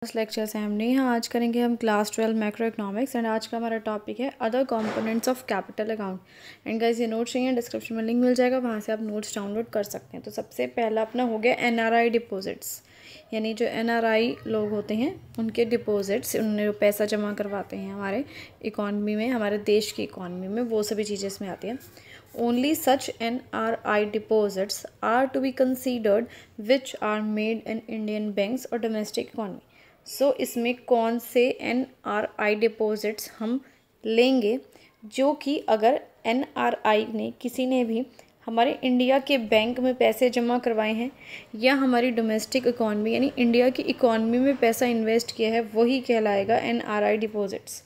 Lectures हैं हमने यहाँ आज करेंगे हम क्लास 12 मैक्रो इकोनॉमिक्स एंड आज का हमारा टॉपिक है other components of capital account. And guys ये नोट्स चाहिए, डिस्क्रिप्शन में लिंक मिल जाएगा, वहाँ से आप नोट्स डाउनलोड कर सकते हैं। तो सबसे पहला अपना हो गया एनआरआई डिपॉजिट्स, यानी जो एनआरआई लोग होते हैं उनके डिपॉजिट्स, उन्हें जो पैसा जमा करवाते हैं हमारे इकॉनमी में, हमारे देश की इकॉनमी में, वो सभी चीज़ें इसमें आती हैं। Only such NRI deposits are to be considered which are made in Indian banks or domestic economy. So इसमें कौन से NRI डिपॉजिट्स हम लेंगे जो कि अगर NRI ने किसी ने भी हमारे इंडिया के बैंक में पैसे जमा करवाए हैं या हमारी डोमेस्टिक इकॉनमी यानी इंडिया की इकॉनमी में पैसा इन्वेस्ट किया है, वही कहलाएगा NRI deposits.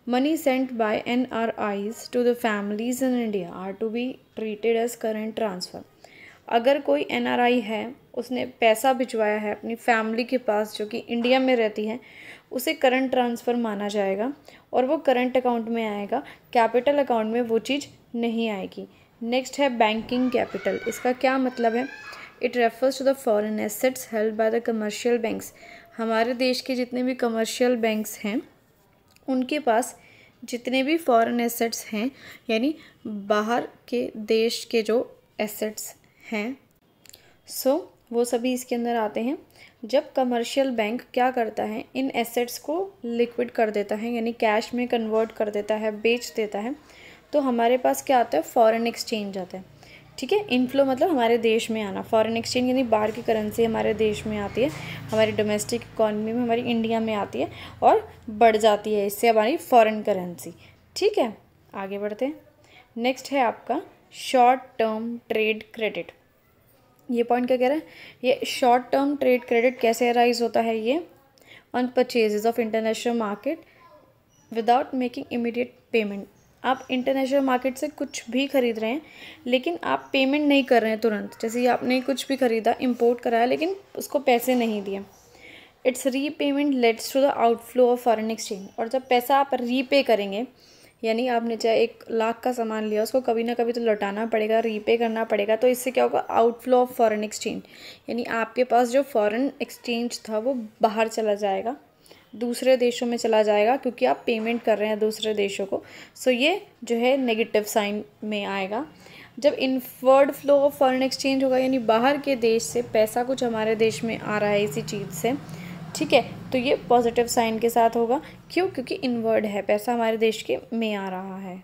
Money sent by NRIs to the families in India are to be treated as current transfer. अगर कोई NRI है, उसने पैसा भिजवाया है अपनी फैमिली के पास जो कि इंडिया में रहती है, उसे करंट ट्रांसफ़र माना जाएगा और वो करंट अकाउंट में आएगा, कैपिटल अकाउंट में वो चीज़ नहीं आएगी। नेक्स्ट है बैंकिंग कैपिटल। इसका क्या मतलब है? It refers to the foreign assets held by the commercial banks. हमारे देश के जितने भी कमर्शियल बैंक्स हैं उनके पास जितने भी फॉरेन एसेट्स हैं, यानी बाहर के देश के जो एसेट्स हैं, वो सभी इसके अंदर आते हैं। जब कमर्शियल बैंक क्या करता है, इन एसेट्स को लिक्विड कर देता है, यानी कैश में कन्वर्ट कर देता है, बेच देता है, तो हमारे पास क्या आता है? फॉरेन एक्सचेंज आता है। ठीक है, इनफ्लो मतलब हमारे देश में आना, फॉरेन एक्सचेंज यानी बाहर की करेंसी हमारे देश में आती है, हमारी डोमेस्टिक इकॉनमी में, हमारी इंडिया में आती है और बढ़ जाती है इससे हमारी फॉरेन करेंसी। ठीक है, आगे बढ़ते हैं। नेक्स्ट है आपका शॉर्ट टर्म ट्रेड क्रेडिट। ये पॉइंट क्या कह रहा है? ये शॉर्ट टर्म ट्रेड क्रेडिट कैसे अराइज होता है? ये on purchases of international market without making immediate payment. आप इंटरनेशनल मार्केट से कुछ भी खरीद रहे हैं लेकिन आप पेमेंट नहीं कर रहे हैं तुरंत। जैसे आपने कुछ भी खरीदा, इंपोर्ट कराया, लेकिन उसको पैसे नहीं दिए, its repayment leads to the outflow of foreign exchange. और जब पैसा आप रीपे करेंगे, यानी आपने चाहे 1 लाख का सामान लिया, उसको कभी ना कभी तो लौटाना पड़ेगा, रीपे करना पड़ेगा, तो इससे क्या होगा? आउटफ्लो ऑफ फॉरेन एक्सचेंज, यानी आपके पास जो फॉरेन एक्सचेंज था वो बाहर चला जाएगा, दूसरे देशों में चला जाएगा, क्योंकि आप पेमेंट कर रहे हैं दूसरे देशों को। सो ये जो है नेगेटिव साइन में आएगा। जब inward flow of foreign exchange होगा, यानी बाहर के देश से पैसा कुछ हमारे देश में आ रहा है इसी चीज़ से, ठीक है, तो ये पॉजिटिव साइन के साथ होगा। क्यों? क्योंकि इनवर्ड है, पैसा हमारे देश के में आ रहा है।